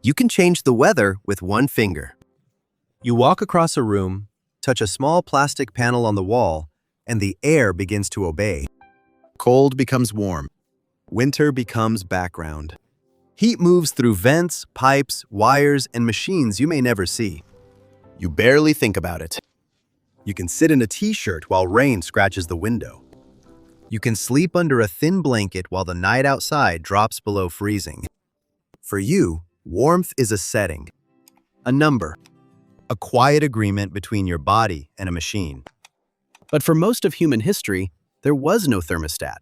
You can change the weather with one finger. You walk across a room, touch a small plastic panel on the wall, and the air begins to obey. Cold becomes warm. Winter becomes background. Heat moves through vents, pipes, wires, and machines you may never see. You barely think about it. You can sit in a t-shirt while rain scratches the window. You can sleep under a thin blanket while the night outside drops below freezing. For you, warmth is a setting, a number, a quiet agreement between your body and a machine. But for most of human history, there was no thermostat,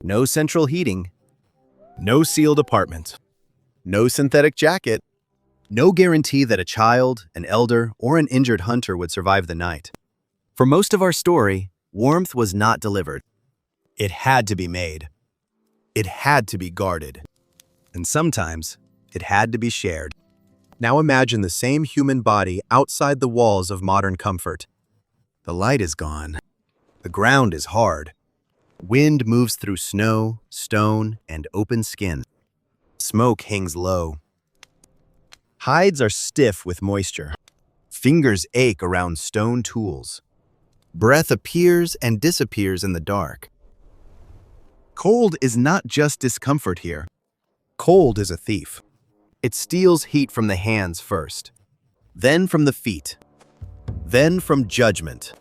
no central heating, no sealed apartment, no synthetic jacket, no guarantee that a child, an elder, or an injured hunter would survive the night. For most of our story, warmth was not delivered. It had to be made. It had to be guarded. And sometimes, it had to be shared. Now imagine the same human body outside the walls of modern comfort. The light is gone. The ground is hard. Wind moves through snow, stone, and open skin. Smoke hangs low. Hides are stiff with moisture. Fingers ache around stone tools. Breath appears and disappears in the dark. Cold is not just discomfort here. Cold is a thief. It steals heat from the hands first, then from the feet, then from judgment.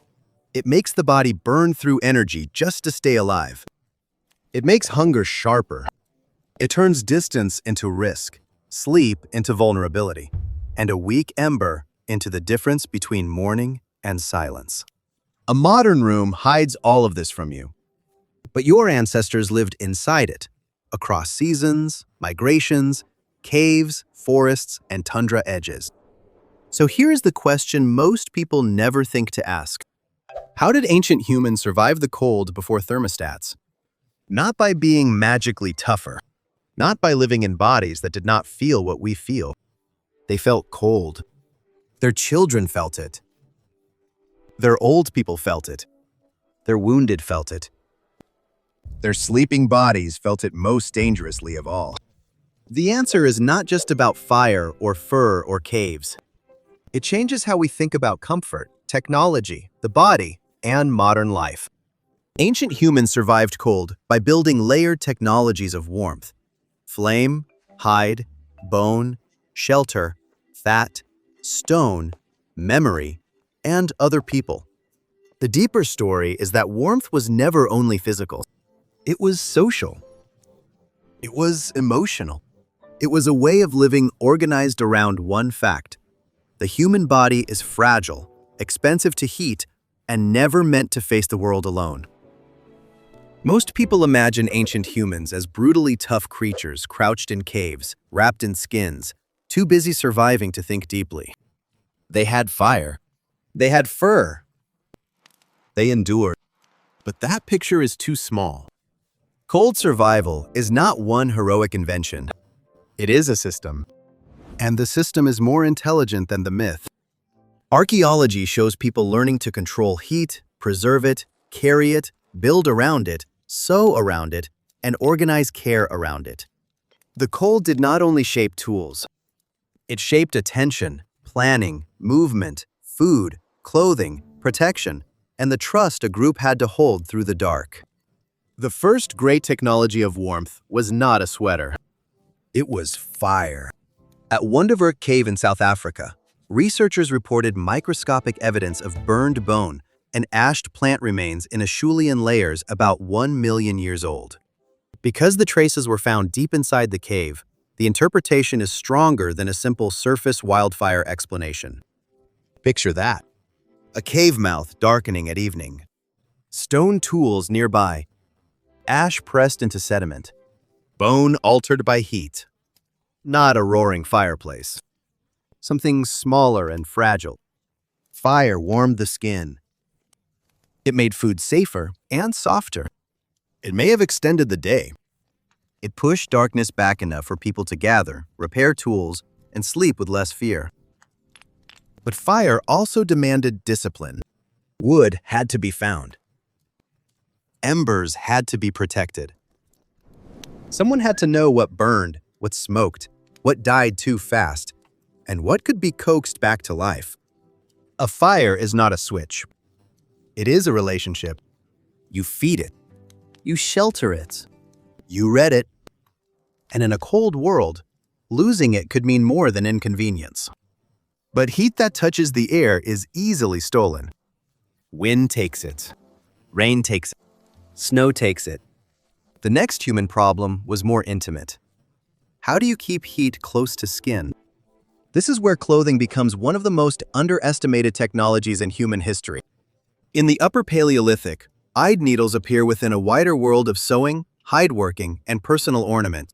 It makes the body burn through energy just to stay alive. It makes hunger sharper. It turns distance into risk, sleep into vulnerability, and a weak ember into the difference between morning and silence. A modern room hides all of this from you. But your ancestors lived inside it, across seasons, migrations, caves, forests, and tundra edges. So here's the question most people never think to ask. How did ancient humans survive the cold before thermostats? Not by being magically tougher. Not by living in bodies that did not feel what we feel. They felt cold. Their children felt it. Their old people felt it. Their wounded felt it. Their sleeping bodies felt it most dangerously of all. The answer is not just about fire or fur or caves. It changes how we think about comfort, technology, the body, and modern life. Ancient humans survived cold by building layered technologies of warmth. Flame, hide, bone, shelter, fat, stone, memory, and other people. The deeper story is that warmth was never only physical. It was social. It was emotional. It was a way of living organized around one fact. The human body is fragile, expensive to heat, and never meant to face the world alone. Most people imagine ancient humans as brutally tough creatures crouched in caves, wrapped in skins, too busy surviving to think deeply. They had fire. They had fur. They endured. But that picture is too small. Cold survival is not one heroic invention. It is a system. And the system is more intelligent than the myth. Archaeology shows people learning to control heat, preserve it, carry it, build around it, sew around it, and organize care around it. The cold did not only shape tools. It shaped attention, planning, movement, food, clothing, protection, and the trust a group had to hold through the dark. The first great technology of warmth was not a sweater. It was fire. At Wonderwerk Cave in South Africa, researchers reported microscopic evidence of burned bone and ashed plant remains in Acheulean layers about 1 million years old. Because the traces were found deep inside the cave, the interpretation is stronger than a simple surface wildfire explanation. Picture that. A cave mouth darkening at evening. Stone tools nearby. Ash pressed into sediment. Bone altered by heat. Not a roaring fireplace. Something smaller and fragile. Fire warmed the skin. It made food safer and softer. It may have extended the day. It pushed darkness back enough for people to gather, repair tools, and sleep with less fear. But fire also demanded discipline. Wood had to be found. Embers had to be protected. Someone had to know what burned, what smoked, what died too fast, and what could be coaxed back to life. A fire is not a switch. It is a relationship. You feed it. You shelter it. You read it. And in a cold world, losing it could mean more than inconvenience. But heat that touches the air is easily stolen. Wind takes it. Rain takes it. Snow takes it. The next human problem was more intimate. How do you keep heat close to skin? This is where clothing becomes one of the most underestimated technologies in human history. In the Upper Paleolithic, hide needles appear within a wider world of sewing, hide-working, and personal ornament.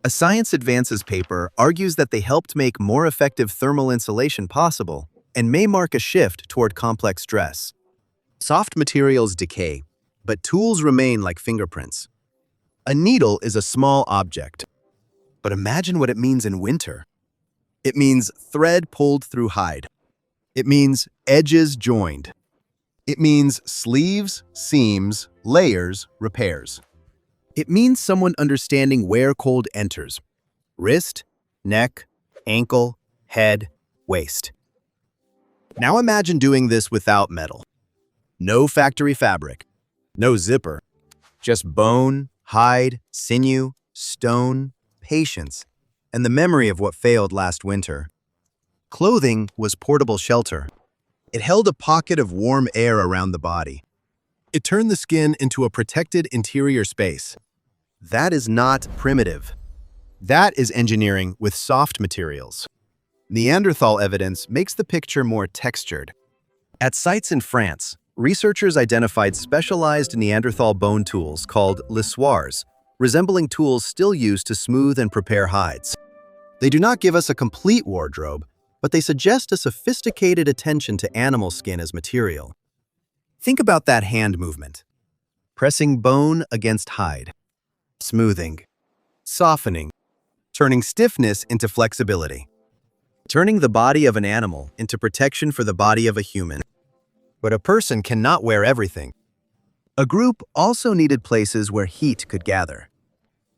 A Science Advances paper argues that they helped make more effective thermal insulation possible and may mark a shift toward complex dress. Soft materials decay, but tools remain like fingerprints. A needle is a small object, but imagine what it means in winter. It means thread pulled through hide. It means edges joined. It means sleeves, seams, layers, repairs. It means someone understanding where cold enters: wrist, neck, ankle, head, waist. Now imagine doing this without metal. No factory fabric, no zipper, just bone, hide, sinew, stone, patience, and the memory of what failed last winter. Clothing was portable shelter. It held a pocket of warm air around the body. It turned the skin into a protected interior space. That is not primitive. That is engineering with soft materials. Neanderthal evidence makes the picture more textured. At sites in France, researchers identified specialized Neanderthal bone tools called lissoirs, resembling tools still used to smooth and prepare hides. They do not give us a complete wardrobe, but they suggest a sophisticated attention to animal skin as material. Think about that hand movement. Pressing bone against hide. Smoothing. Softening. Turning stiffness into flexibility. Turning the body of an animal into protection for the body of a human. But a person cannot wear everything. A group also needed places where heat could gather.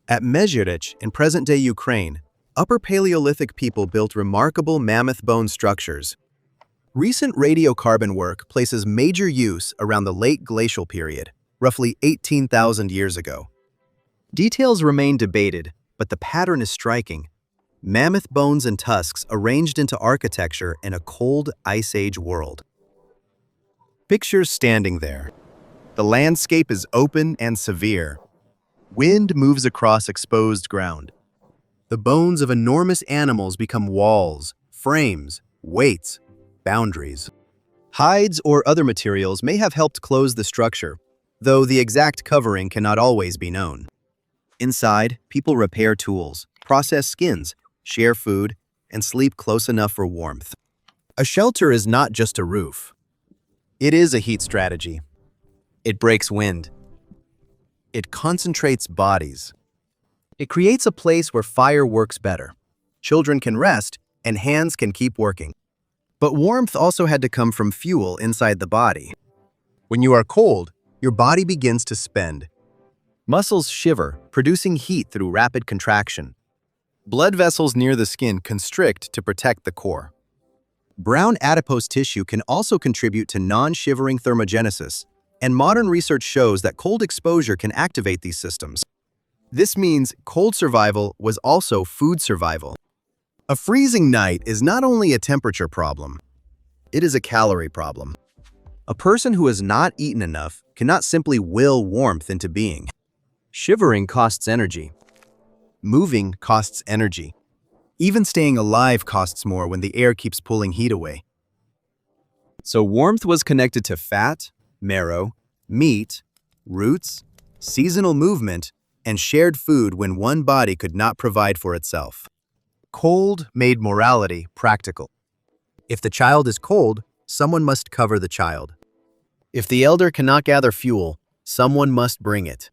At Mezhyrich in present-day Ukraine, Upper Paleolithic people built remarkable mammoth-bone structures. Recent radiocarbon work places major use around the late glacial period, roughly 18,000 years ago. Details remain debated, but the pattern is striking. Mammoth bones and tusks arranged into architecture in a cold Ice Age world. Pictures standing there. The landscape is open and severe. Wind moves across exposed ground. The bones of enormous animals become walls, frames, weights, boundaries. Hides or other materials may have helped close the structure, though the exact covering cannot always be known. Inside, people repair tools, process skins, share food, and sleep close enough for warmth. A shelter is not just a roof. It is a heat strategy. It breaks wind. It concentrates bodies. It creates a place where fire works better. Children can rest, and hands can keep working. But warmth also had to come from fuel inside the body. When you are cold, your body begins to spend. Muscles shiver, producing heat through rapid contraction. Blood vessels near the skin constrict to protect the core. Brown adipose tissue can also contribute to non-shivering thermogenesis, and modern research shows that cold exposure can activate these systems. This means cold survival was also food survival. A freezing night is not only a temperature problem, it is a calorie problem. A person who has not eaten enough cannot simply will warmth into being. Shivering costs energy. Moving costs energy. Even staying alive costs more when the air keeps pulling heat away. So warmth was connected to fat, marrow, meat, roots, seasonal movement, and shared food when one body could not provide for itself. Cold made morality practical. If the child is cold, someone must cover the child. If the elder cannot gather fuel, someone must bring it.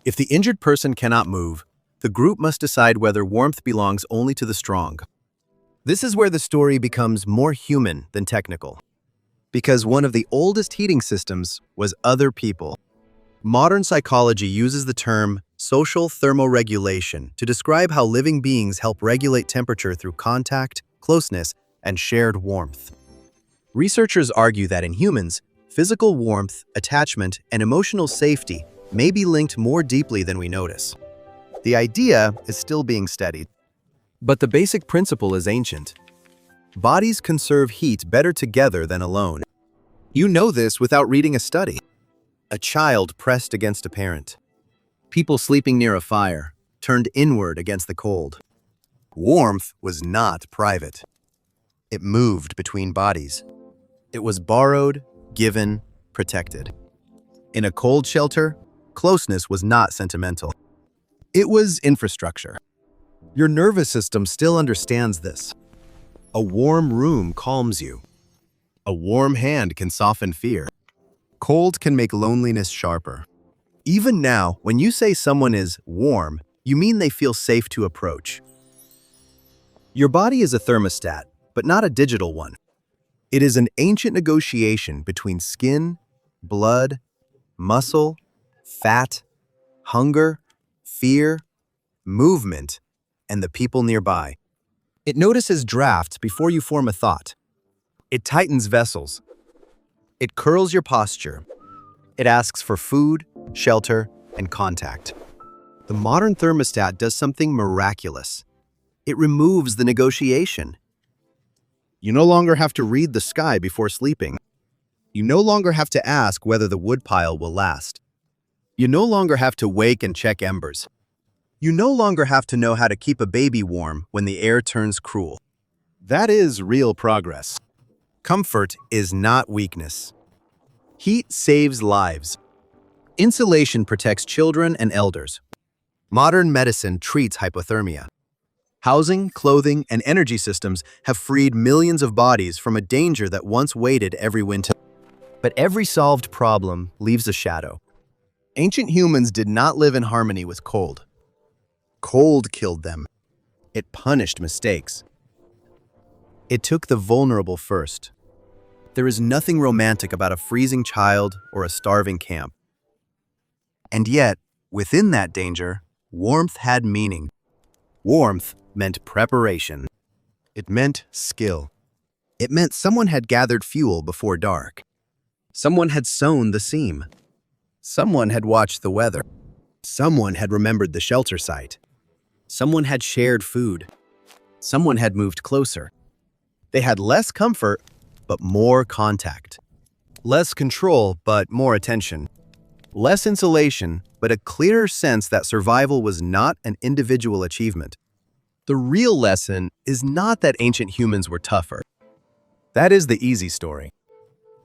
If the injured person cannot move, the group must decide whether warmth belongs only to the strong. This is where the story becomes more human than technical. Because one of the oldest heating systems was other people. Modern psychology uses the term social thermoregulation, to describe how living beings help regulate temperature through contact, closeness, and shared warmth. Researchers argue that in humans, physical warmth, attachment, and emotional safety may be linked more deeply than we notice. The idea is still being studied, but the basic principle is ancient. Bodies conserve heat better together than alone. You know this without reading a study. A child pressed against a parent. People sleeping near a fire, turned inward against the cold. Warmth was not private. It moved between bodies. It was borrowed, given, protected. In a cold shelter, closeness was not sentimental. It was infrastructure. Your nervous system still understands this. A warm room calms you. A warm hand can soften fear. Cold can make loneliness sharper. Even now, when you say someone is warm, you mean they feel safe to approach. Your body is a thermostat, but not a digital one. It is an ancient negotiation between skin, blood, muscle, fat, hunger, fear, movement, and the people nearby. It notices drafts before you form a thought. It tightens vessels. It curls your posture. It asks for food, shelter, and contact. The modern thermostat does something miraculous. It removes the negotiation. You no longer have to read the sky before sleeping. You no longer have to ask whether the woodpile will last. You no longer have to wake and check embers. You no longer have to know how to keep a baby warm when the air turns cruel. That is real progress. Comfort is not weakness. Heat saves lives. Insulation protects children and elders. Modern medicine treats hypothermia. Housing, clothing, and energy systems have freed millions of bodies from a danger that once waited every winter. But every solved problem leaves a shadow. Ancient humans did not live in harmony with cold. Cold killed them. It punished mistakes. It took the vulnerable first. There is nothing romantic about a freezing child or a starving camp. And yet, within that danger, warmth had meaning. Warmth meant preparation. It meant skill. It meant someone had gathered fuel before dark. Someone had sewn the seam. Someone had watched the weather. Someone had remembered the shelter site. Someone had shared food. Someone had moved closer. They had less comfort, but more contact. Less control, but more attention. Less insulation, but a clearer sense that survival was not an individual achievement. The real lesson is not that ancient humans were tougher. That is the easy story.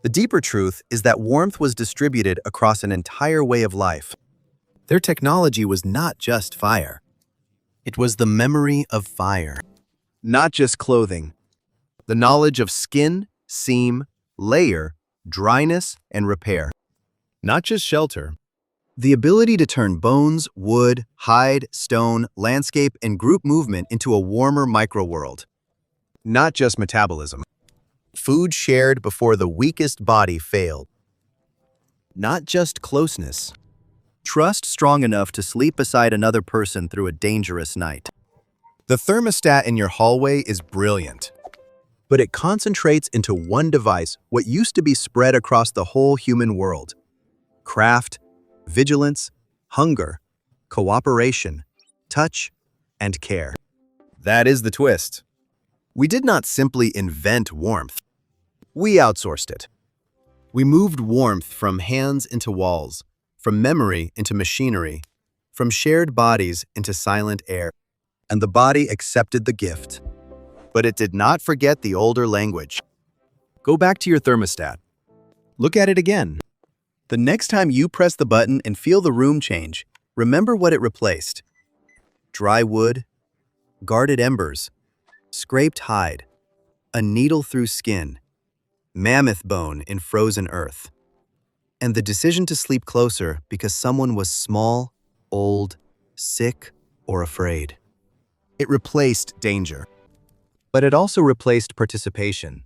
The deeper truth is that warmth was distributed across an entire way of life. Their technology was not just fire. It was the memory of fire. Not just clothing. The knowledge of skin, seam, layer, dryness, and repair. Not just shelter. The ability to turn bones, wood, hide, stone, landscape, and group movement into a warmer microworld. Not just metabolism. Food shared before the weakest body failed. Not just closeness. Trust strong enough to sleep beside another person through a dangerous night. The thermostat in your hallway is brilliant, but it concentrates into one device what used to be spread across the whole human world. Craft, vigilance, hunger, cooperation, touch, and care. That is the twist. We did not simply invent warmth. We outsourced it. We moved warmth from hands into walls, from memory into machinery, from shared bodies into silent air. And the body accepted the gift. But it did not forget the older language. Go back to your thermostat. Look at it again. The next time you press the button and feel the room change, remember what it replaced. Dry wood, guarded embers, scraped hide, a needle through skin, mammoth-bone in frozen earth, and the decision to sleep closer because someone was small, old, sick, or afraid. It replaced danger, but it also replaced participation.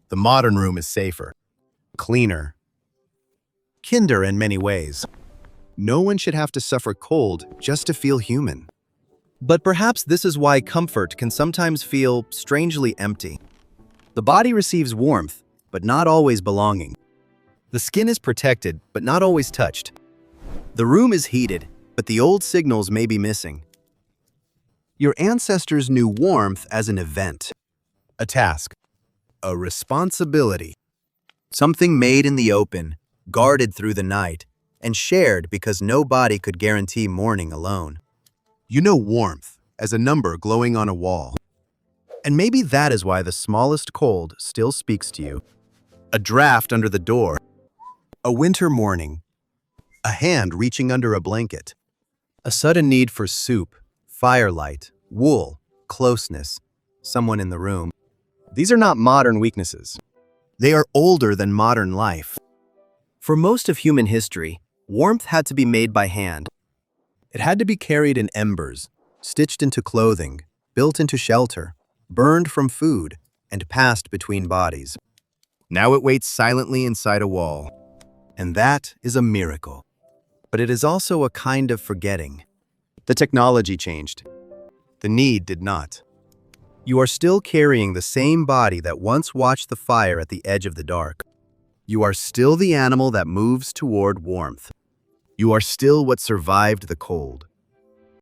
The modern room is safer, cleaner, kinder in many ways. No one should have to suffer cold just to feel human. But perhaps this is why comfort can sometimes feel strangely empty. The body receives warmth, but not always belonging. The skin is protected, but not always touched. The room is heated, but the old signals may be missing. Your ancestors knew warmth as an event, a task, a responsibility, something made in the open, guarded through the night, and shared because no body could guarantee morning alone. You know warmth as a number glowing on a wall. And maybe that is why the smallest cold still speaks to you. A draft under the door, a winter morning, a hand reaching under a blanket, a sudden need for soup, firelight, wool, closeness, someone in the room. These are not modern weaknesses. They are older than modern life. For most of human history, warmth had to be made by hand. It had to be carried in embers, stitched into clothing, built into shelter, burned from food, and passed between bodies. Now it waits silently inside a wall. And that is a miracle. But it is also a kind of forgetting. The technology changed. The need did not. You are still carrying the same body that once watched the fire at the edge of the dark. You are still the animal that moves toward warmth. You are still what survived the cold.